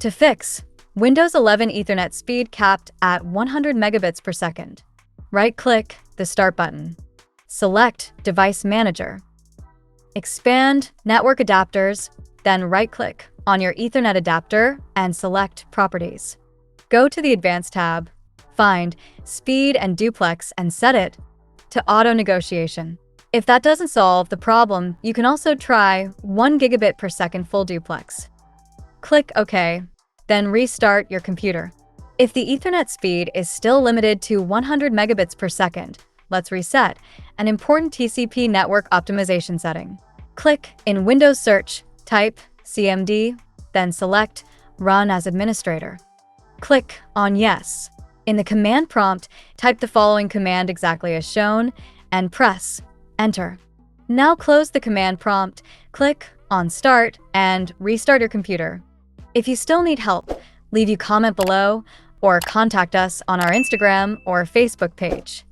To fix Windows 11 Ethernet speed capped at 100 megabits per second, right-click the Start button. Select Device Manager. Expand Network Adapters, then right-click on your Ethernet adapter and select Properties. Go to the Advanced tab, find Speed and Duplex and set it to Auto Negotiation. If that doesn't solve the problem, you can also try 1 gigabit per second full duplex. Click OK, then restart your computer. If the Ethernet speed is still limited to 100 megabits per second, let's reset an important TCP network optimization setting. Click in Windows Search, type CMD, then select Run as Administrator. Click on Yes. In the command prompt, type the following command exactly as shown and press Enter. Now close the command prompt, click on Start, and restart your computer. If you still need help, leave a comment below or contact us on our Instagram or Facebook page.